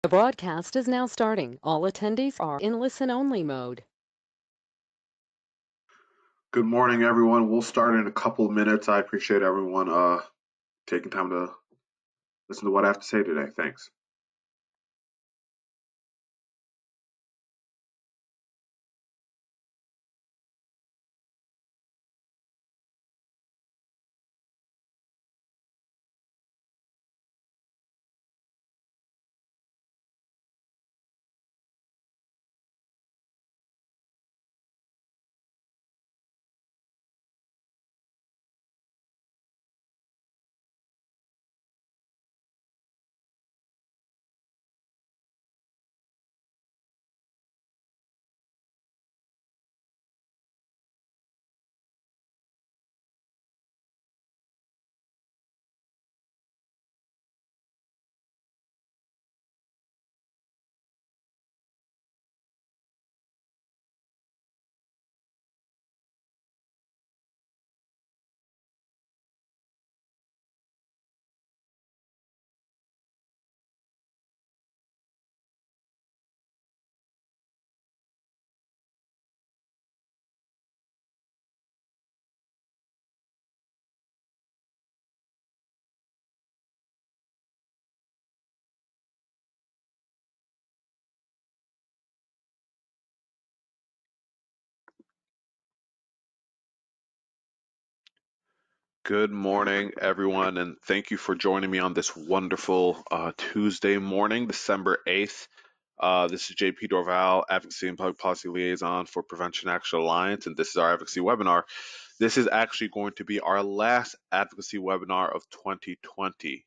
The broadcast is now starting. All attendees are in listen-only mode. Good morning, everyone. We'll start in a couple of minutes. I appreciate everyone taking time to listen to what I have to say today. Thanks. Good morning, everyone, and thank you for joining me on this wonderful Tuesday morning, December 8th. This is JP Dorval, Advocacy and Public Policy Liaison for Prevention Action Alliance, and this is our advocacy webinar. This is actually going to be our last advocacy webinar of 2020.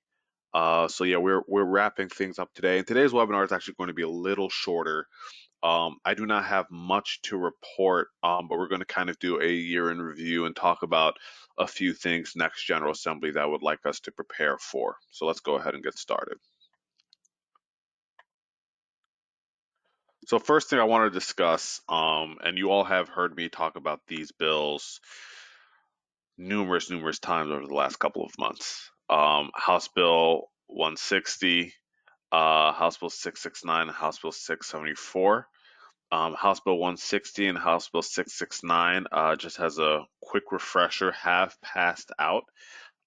So yeah, we're wrapping things up today, and today's webinar is actually going to be a little shorter. I do not have much to report, but we're going to kind of do a year in review and talk about a few things next General Assembly that I would like us to prepare for. So let's go ahead and get started. So first thing I want to discuss, and you all have heard me talk about these bills numerous times over the last couple of months. House Bill 160, House Bill 669, and House Bill 674. House Bill 160 and House Bill 669, just as a quick refresher, have passed out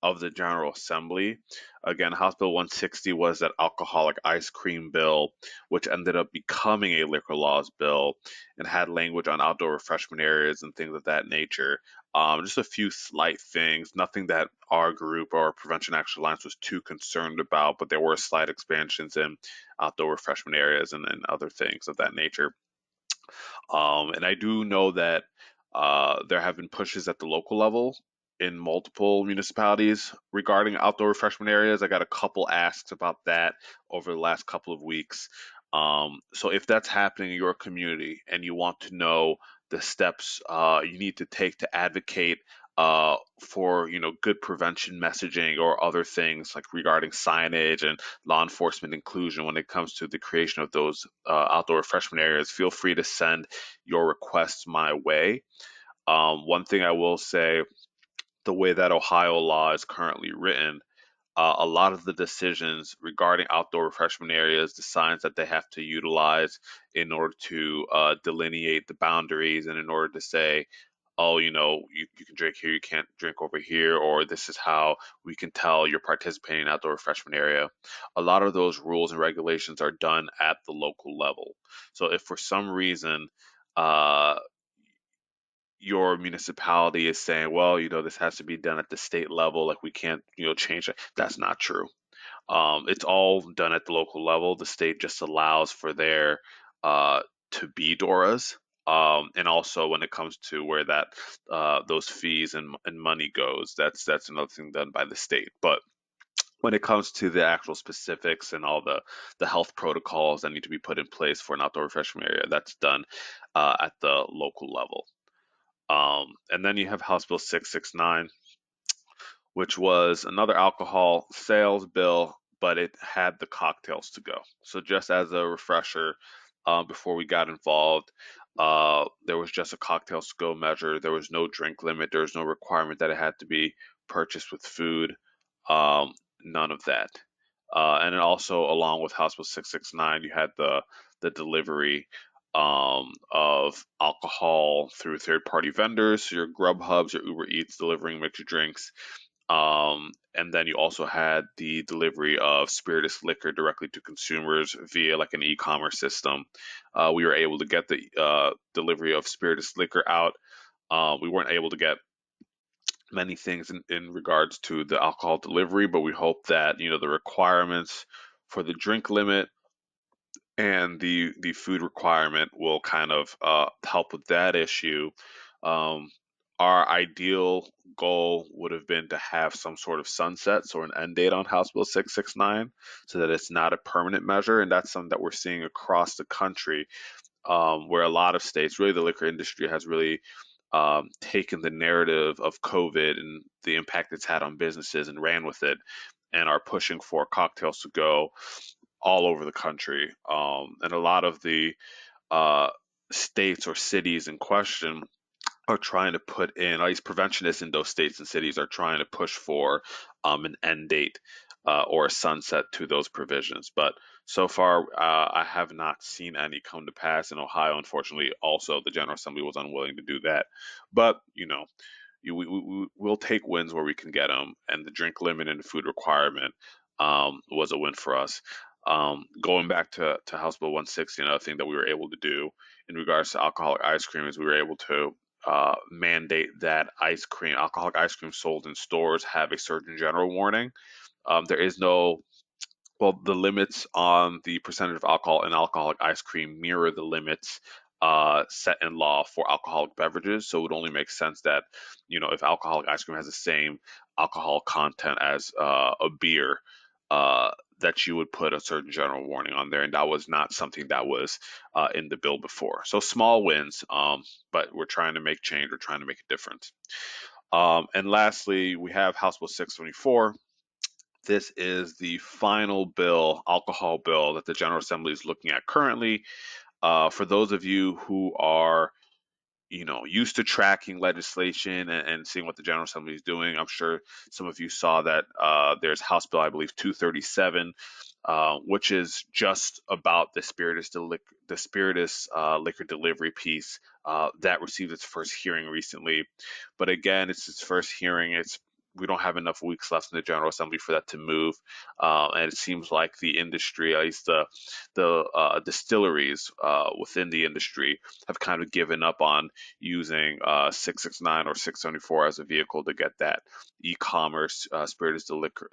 of the General Assembly. Again, House Bill 160 was that alcoholic ice cream bill, which ended up becoming a liquor laws bill and had language on outdoor refreshment areas and things of that nature. Just a few slight things, nothing that our group or Prevention Action Alliance was too concerned about, but there were slight expansions in outdoor refreshment areas and other things of that nature. And I do know that there have been pushes at the local level in multiple municipalities regarding outdoor refreshment areas. I got a couple asks about that over the last couple of weeks. So if that's happening in your community and you want to know the steps you need to take to advocate for good prevention messaging or other things like regarding signage and law enforcement inclusion when it comes to the creation of those outdoor refreshment areas, feel free to send your requests my way. One thing I will say, the way that Ohio law is currently written, a lot of the decisions regarding outdoor refreshment areas, the signs that they have to utilize in order to delineate the boundaries and in order to say, oh, you can drink here, you can't drink over here, or this is how we can tell you're participating in outdoor refreshment area. A lot of those rules and regulations are done at the local level. So if for some reason uh, your municipality is saying, well, this has to be done at the state level, like we can't, change it. That's not true. It's all done at the local level. The state just allows for there to be DORAs. And also when it comes to where that those fees and money goes, that's another thing done by the state. But when it comes to the actual specifics and all the health protocols that need to be put in place for an outdoor refreshment area, that's done at the local level. And then you have House Bill 669, which was another alcohol sales bill, but it had the cocktails to go. So just as a refresher, before we got involved, there was just a cocktails to go measure. There was no drink limit. There was no requirement that it had to be purchased with food. None of that. And then also along with House Bill 669, you had the delivery of alcohol through third-party vendors, so your Grubhubs, your Uber Eats delivering mixed drinks. And then you also had the delivery of spirituous liquor directly to consumers via like an e-commerce system. We were able to get the delivery of spirituous liquor out. We weren't able to get many things in regards to the alcohol delivery, but we hope that the requirements for the drink limit and the food requirement will kind of help with that issue. Um, our ideal goal would have been to have some sort of sunsets or an end date on House Bill 669 so that it's not a permanent measure. And that's something that we're seeing across the country, where a lot of states, really the liquor industry, has really taken the narrative of COVID and the impact it's had on businesses and ran with it and are pushing for cocktails to go all over the country. And a lot of the uh, states or cities in question are trying to put in, at least preventionists in those states and cities are trying to push for an end date or a sunset to those provisions. But so far, I have not seen any come to pass. In Ohio, unfortunately, also the General Assembly was unwilling to do that. But, we'll take wins where we can get them. And the drink limit and the food requirement was a win for us. Going back to House Bill 160, another thing that we were able to do in regards to alcoholic ice cream is we were able to mandate that alcoholic ice cream sold in stores have a Surgeon General warning. There is no, well, the limits on the percentage of alcohol in alcoholic ice cream mirror the limits set in law for alcoholic beverages. So it would only make sense that, if alcoholic ice cream has the same alcohol content as a beer, that you would put a Surgeon General warning on there. And that was not something that was in the bill before. So small wins, but we're trying to make change. We're trying to make a difference. And lastly, we have House Bill 624. This is the final bill, alcohol bill, that the General Assembly is looking at currently. For those of you who are used to tracking legislation and seeing what the General Assembly is doing, I'm sure some of you saw that there's House Bill, I believe, 237, which is just about the spiritus liquor delivery piece that received its first hearing recently. But again, it's its first hearing. We don't have enough weeks left in the General Assembly for that to move, and it seems like the industry, at least the distilleries within the industry, have kind of given up on using 669 or 674 as a vehicle to get that e-commerce spiritus liquor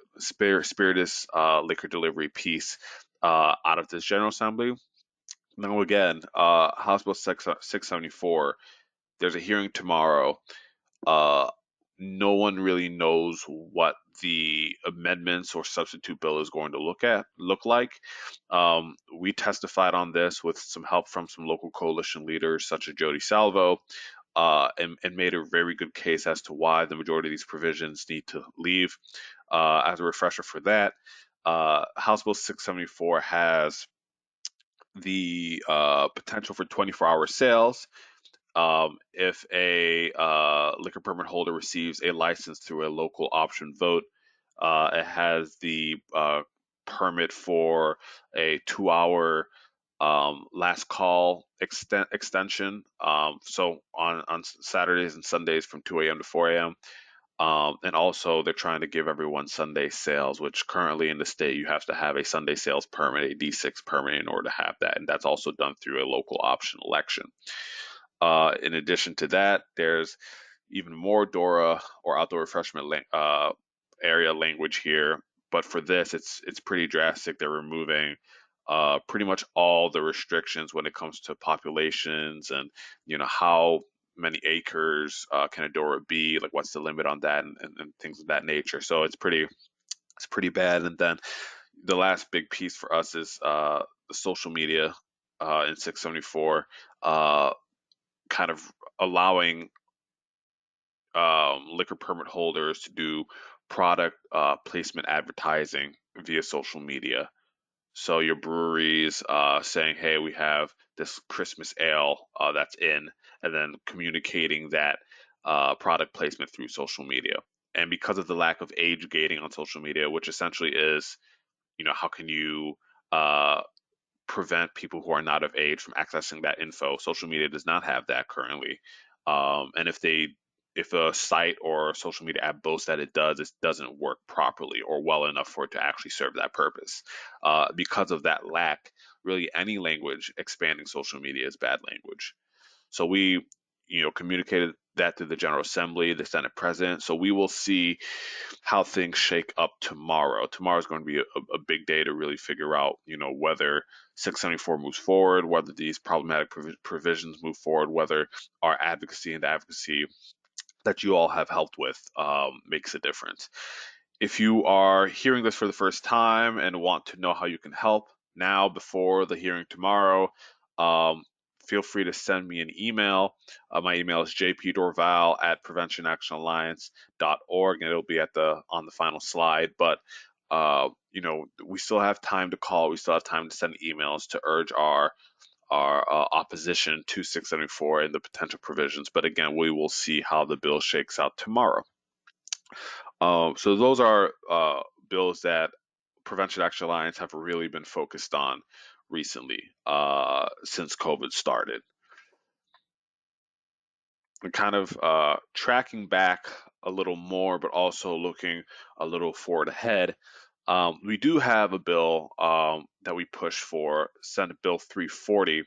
delivery piece out of this General Assembly. Now again, House Bill 674, there's a hearing tomorrow. Uh, no one really knows what the amendments or substitute bill is going to look like. We testified on this with some help from some local coalition leaders, such as Jody Salvo, and made a very good case as to why the majority of these provisions need to leave. As a refresher for that, House Bill 674 has the potential for 24-hour sales if a liquor permit holder receives a license through a local option vote. It has the permit for a 2-hour last call extension. So on Saturdays and Sundays from 2 a.m. to 4 a.m. And also, they're trying to give everyone Sunday sales, which currently in the state you have to have a Sunday sales permit, a D6 permit, in order to have that, and that's also done through a local option election. In addition to that, there's even more DORA or outdoor refreshment area language here. But for this, it's pretty drastic. They're removing pretty much all the restrictions when it comes to populations and how many acres can a DORA be, like what's the limit on that, and things of that nature. So it's pretty bad. And then the last big piece for us is the social media in 674. Kind of allowing liquor permit holders to do product placement advertising via social media. So your breweries saying, "Hey, we have this Christmas ale that's in," and then communicating that product placement through social media. And because of the lack of age gating on social media, which essentially is how can you uh, prevent people who are not of age from accessing that info. Social media does not have that currently, and if a site or social media app boasts that it doesn't work properly or well enough for it to actually serve that purpose. Because of that lack, really any language expanding social media is bad language. So we, communicated that to the General Assembly, the Senate President. So we will see how things shake up tomorrow. Tomorrow is going to be a big day to really figure out, whether 674 moves forward, whether these problematic provisions move forward, whether our advocacy and the advocacy that you all have helped with makes a difference. If you are hearing this for the first time and want to know how you can help now before the hearing tomorrow, um, feel free to send me an email. My email is jpdorval@preventionactionalliance.org, and it'll be on the final slide. But we still have time to call. We still have time to send emails to urge our opposition to 674 and the potential provisions. But again, we will see how the bill shakes out tomorrow. So those are bills that Prevention Action Alliance have really been focused on recently since COVID started. And kind of tracking back a little more, but also looking a little forward ahead. We do have a bill that we push for, Senate Bill 340,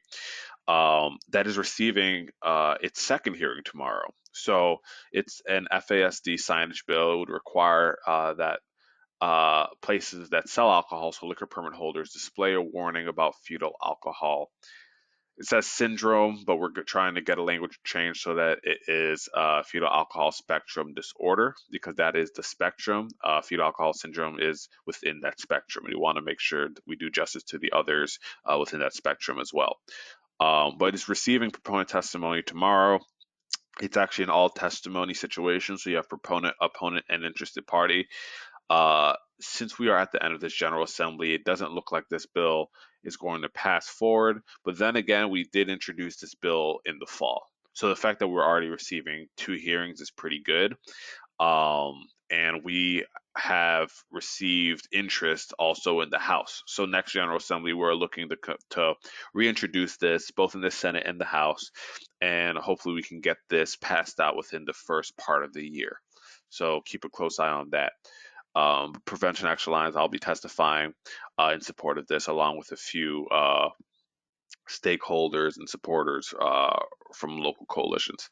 that is receiving its second hearing tomorrow. So it's an FASD signage bill. It would require that places that sell alcohol, so liquor permit holders, display a warning about fetal alcohol. It says syndrome, but we're trying to get a language change so that it is fetal alcohol spectrum disorder, because that is the spectrum. Fetal alcohol syndrome is within that spectrum, and we want to make sure that we do justice to the others within that spectrum as well. But it's receiving proponent testimony tomorrow. It's actually an all testimony situation, so you have proponent, opponent, and interested party. Since we are at the end of this General Assembly, it doesn't look like this bill is going to pass forward. But then again, we did introduce this bill in the fall. So the fact that we're already receiving 2 hearings is pretty good. And we have received interest also in the House. So next General Assembly, we're looking to reintroduce this both in the Senate and the House, and hopefully we can get this passed out within the first part of the year. So keep a close eye on that. Prevention Action Alliance, I'll be testifying in support of this, along with a few stakeholders and supporters from local coalitions.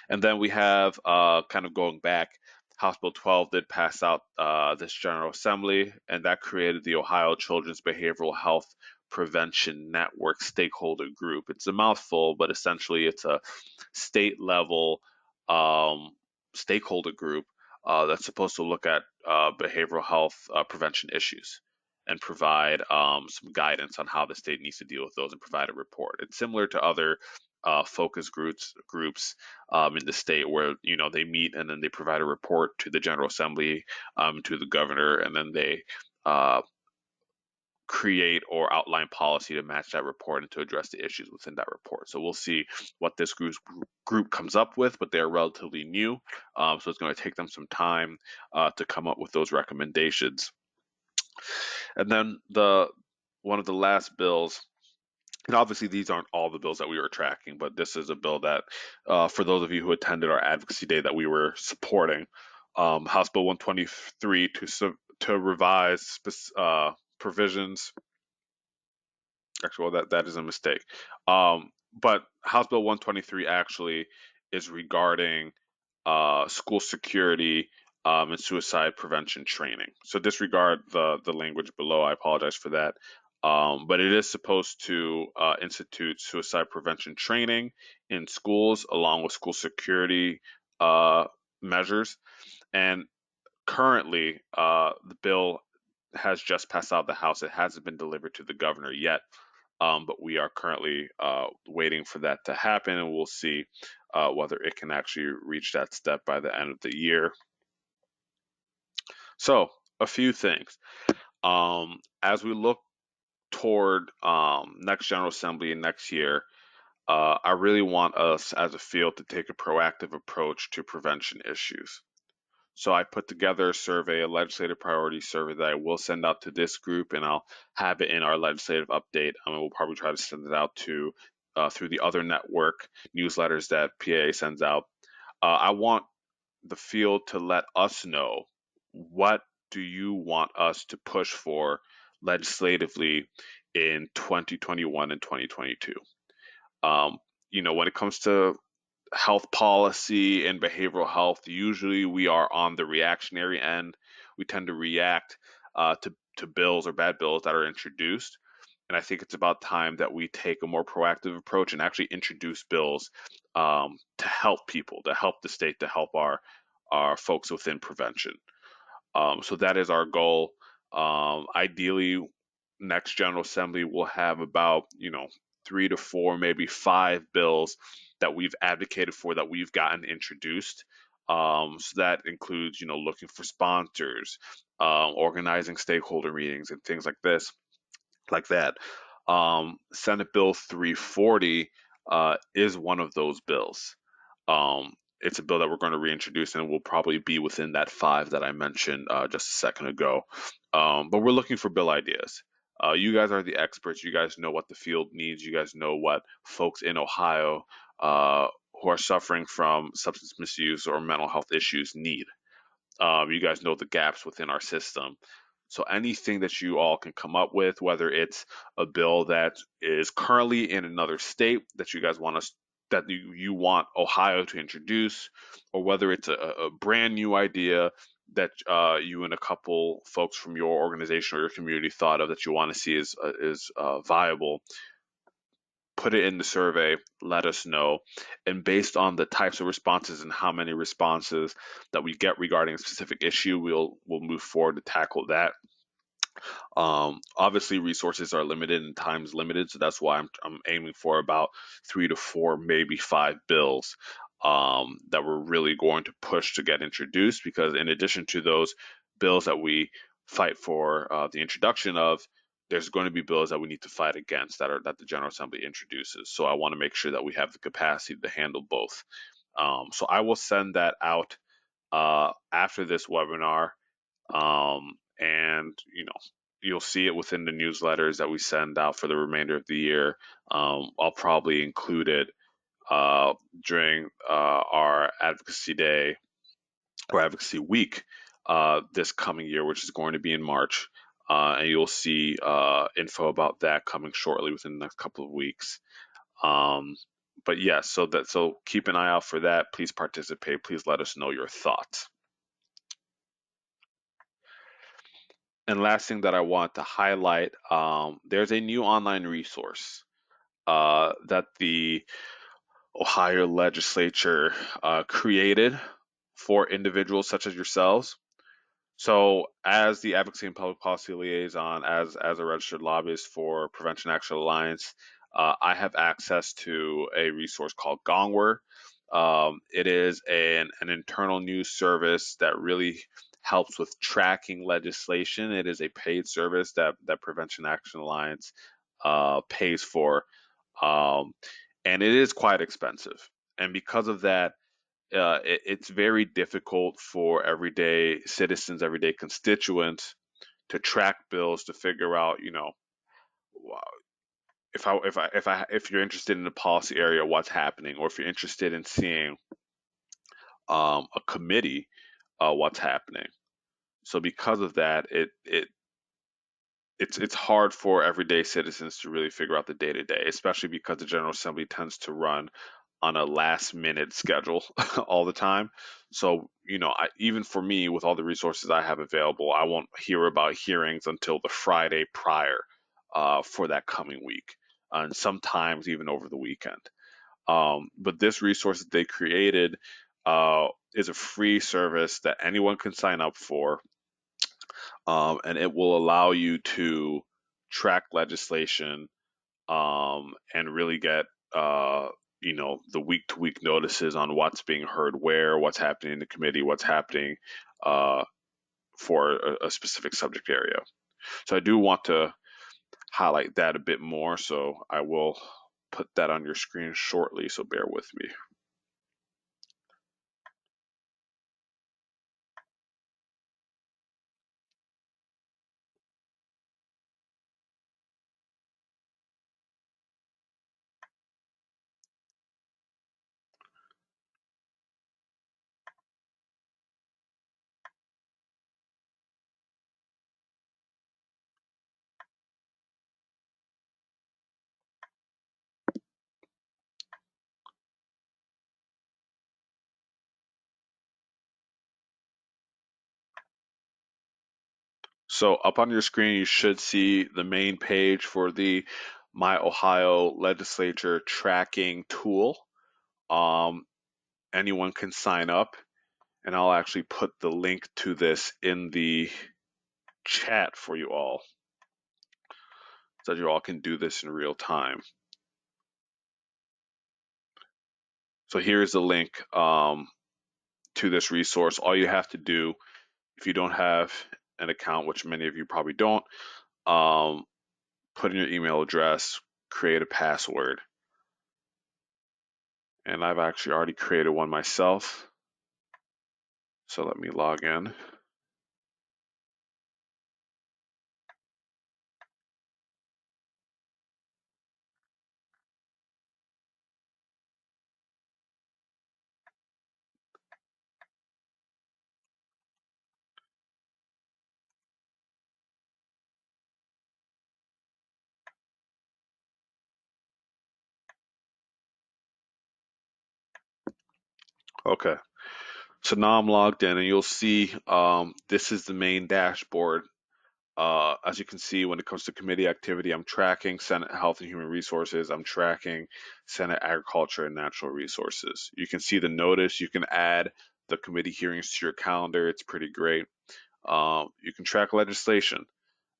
And then we have, kind of going back, House Bill 12 did pass out this General Assembly, and that created the Ohio Children's Behavioral Health Prevention Network Stakeholder Group. It's a mouthful, but essentially it's a state level um, stakeholder group that's supposed to look at behavioral health prevention issues and provide some guidance on how the state needs to deal with those and provide a report. It's similar to other focus groups in the state where they meet and then they provide a report to the General Assembly, to the governor, and then they create or outline policy to match that report and to address the issues within that report. So we'll see what this group comes up with, but they're relatively new, so it's going to take them some time to come up with those recommendations. And then one of the last bills, and obviously these aren't all the bills that we were tracking, but this is a bill that, for those of you who attended our advocacy day, that we were supporting, House Bill 123 to revise provisions. Actually, well, that is a mistake. But House Bill 123 actually is regarding school security and suicide prevention training. So disregard the language below. I apologize for that. But it is supposed to institute suicide prevention training in schools along with school security measures. And currently, the bill has just passed out of the House. It hasn't been delivered to the governor yet. But we are currently waiting for that to happen, and we'll see whether it can actually reach that step by the end of the year. So, a few things. As we look toward next General Assembly next year, I really want us as a field to take a proactive approach to prevention issues. So I put together a survey, a legislative priority survey that I will send out to this group, and I'll have it in our legislative update. We'll probably try to send it out to through the other network newsletters that PAA sends out. I want the field to let us know, what do you want us to push for legislatively in 2021 and 2022. Um, when it comes to health policy and behavioral health, usually we are on the reactionary end. We tend to react to bills or bad bills that are introduced. And I think it's about time that we take a more proactive approach and actually introduce bills to help people, to help the state, to help our folks within prevention. So that is our goal. Ideally, next General Assembly will have about 3 to 4, maybe 5 bills that we've advocated for, that we've gotten introduced. So that includes looking for sponsors, organizing stakeholder meetings, and things like that. Senate Bill 340 is one of those bills. It's a bill that we're going to reintroduce, and will probably be within that 5 that I mentioned just a second ago. But we're looking for bill ideas. You guys are the experts. You guys know what the field needs. You guys know what folks in Ohio who are suffering from substance misuse or mental health issues need. You guys know the gaps within our system. So anything that you all can come up with, whether it's a bill that is currently in another state that you guys want us that you want Ohio to introduce, or whether it's a brand new idea that you and a couple folks from your organization or your community thought of that you want to see is viable, put it in the survey, let us know. And based on the types of responses and how many responses that we get regarding a specific issue, we'll move forward to tackle that. Obviously, resources are limited and time's limited, so that's why I'm aiming for about 3 to 4, maybe 5 bills that we're really going to push to get introduced. Because in addition to those bills that we fight for the introduction of, there's going to be bills that we need to fight against that the General Assembly introduces. So I want to make sure that we have the capacity to handle both. So I will send that out after this webinar, and you'll see it within the newsletters that we send out for the remainder of the year. I'll probably include it during our advocacy day or advocacy week this coming year, which is going to be in March. And you'll see info about that coming shortly within the next couple of weeks. But yes, so keep an eye out for that. Please participate. Please let us know your thoughts. And last thing that I want to highlight, there's a new online resource that the Ohio legislature created for individuals such as yourselves. So, as the Advocacy and Public Policy Liaison, as a registered lobbyist for Prevention Action Alliance, I have access to a resource called Gongwer. It is an internal news service that really helps with tracking legislation. It is a paid service that Prevention Action Alliance pays for, um, and it is quite expensive. And because of that, it's very difficult for everyday citizens, everyday constituents to track bills, to figure out, if you're interested in the policy area, what's happening, or if you're interested in seeing a committee, what's happening. So because of that, it's hard for everyday citizens to really figure out the day to day, especially because the General Assembly tends to run on a last minute schedule all the time. So, even for me, with all the resources I have available, I won't hear about hearings until the Friday prior for that coming week, and sometimes even over the weekend. But this resource that they created is a free service that anyone can sign up for, and it will allow you to track legislation and really get the week to week notices on what's being heard where, what's happening in the committee, what's happening uh, for a specific subject area. So I do want to highlight that a bit more, so I will put that on your screen shortly, so bear with me. So up on your screen, you should see the main page for the My Ohio Legislature tracking tool. Um, Anyone can sign up, and I'll actually put the link to this in the chat for you all so that you all can do this in real time. So here's the link to this resource. All you have to do, if you don't have an account, which many of you probably don't, put in your email address, create a password. And I've actually already created one myself. So let me log in. Okay. So now I'm logged in, and you'll see this is the main dashboard. As you can see, when it comes to committee activity, I'm tracking Senate Health and Human Resources. I'm tracking Senate Agriculture and Natural Resources. You can see the notice. You can add the committee hearings to your calendar. It's pretty great. You can track legislation.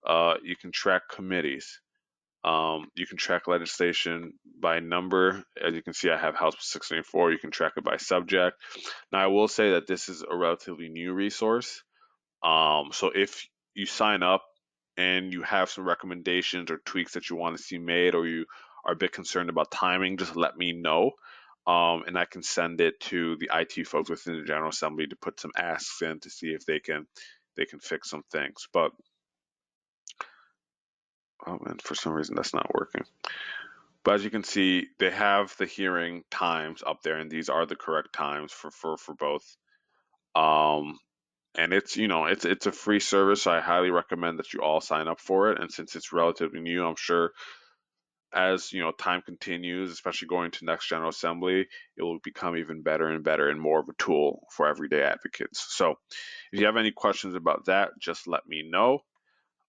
You can track committees. You can track legislation by number. As you can see, I have House 694. You can track it by subject. Now, I will say that this is a relatively new resource. So if you sign up and you have some recommendations or tweaks that you want to see made, or you are a bit concerned about timing, just let me know. And I can send it to the IT folks within the General Assembly to put some asks in to see if they can fix some things. But and for some reason that's not working. But as you can see, they have the hearing times up there, and these are the correct times for both. Um, and it's a free service. So I highly recommend that you all sign up for it. And since it's relatively new, I'm sure as time continues, especially going to next General Assembly, it will become even better and better and more of a tool for everyday advocates. So if you have any questions about that, just let me know.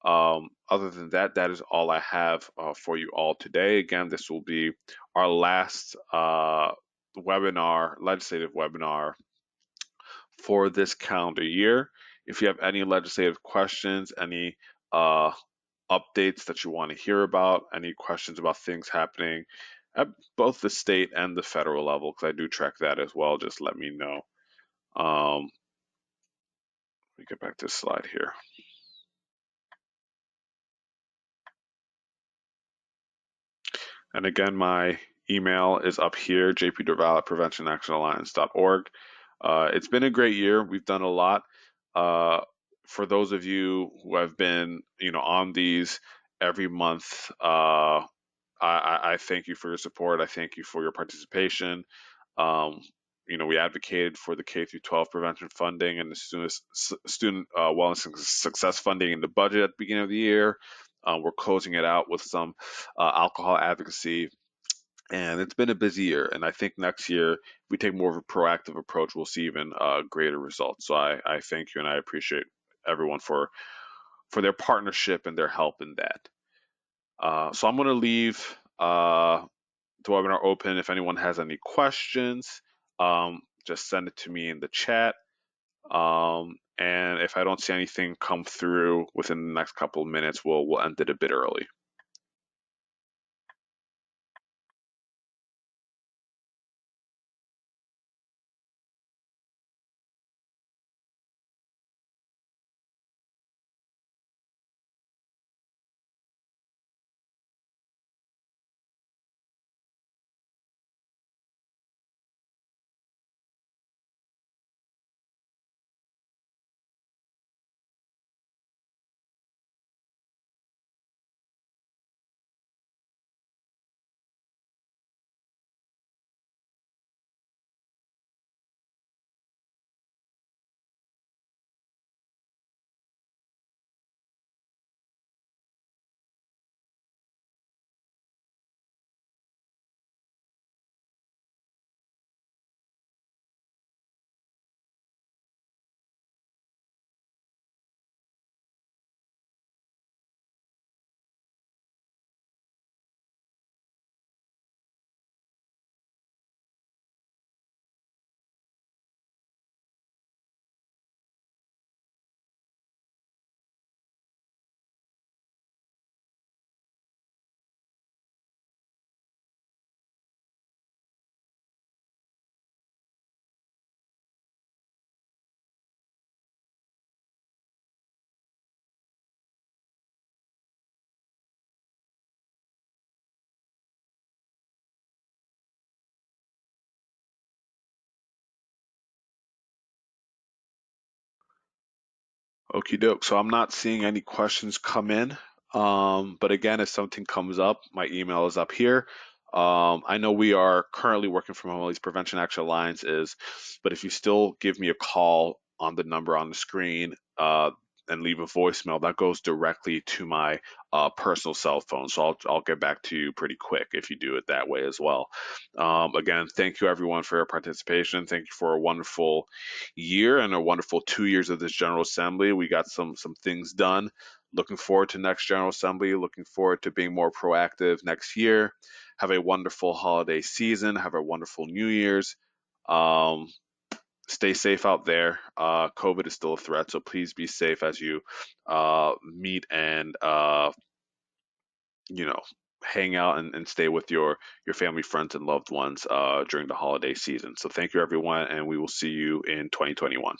Other than that, that is all I have for you all today. Again, this will be our last legislative webinar for this calendar year. If you have any legislative questions, any uh, updates that you want to hear about, any questions about things happening at both the state and the federal level, because I do track that as well, just let me know. Let me get back to the slide here. And again, my email is up here, jpdorval at preventionactionalliance.org. It's been a great year. We've done a lot. For those of you who have been, on these every month, I thank you for your support. I thank you for your participation. Um, we advocated for the K through 12 prevention funding and the student wellness and success funding in the budget at the beginning of the year. We're closing it out with some alcohol advocacy, and it's been a busy year. And I think next year, if we take more of a proactive approach, we'll see even greater results. So I thank you, and I appreciate everyone for their partnership and their help in that. So I'm going to leave the webinar open. If anyone has any questions, just send it to me in the chat. And if I don't see anything come through within the next couple of minutes, we'll end it a bit early. Okie doke. So I'm not seeing any questions come in. But again, if something comes up, my email is up here. I know we are currently working from home, at least Prevention Action Alliance is, but if you still give me a call on the number on the screen, and leave a voicemail, that goes directly to my personal cell phone. So I'll get back to you pretty quick if you do it that way as well. Again, thank you everyone for your participation. Thank you for a wonderful year and a wonderful 2 years of this General Assembly. We got some things done. Looking forward to next General Assembly. Looking forward to being more proactive next year. Have a wonderful holiday season. Have a wonderful New Year's. Um, Stay safe out there. COVID is still a threat, so please be safe as you meet and you know hang out and stay with your family, friends, and loved ones during the holiday season. So thank you, everyone, and we will see you in 2021.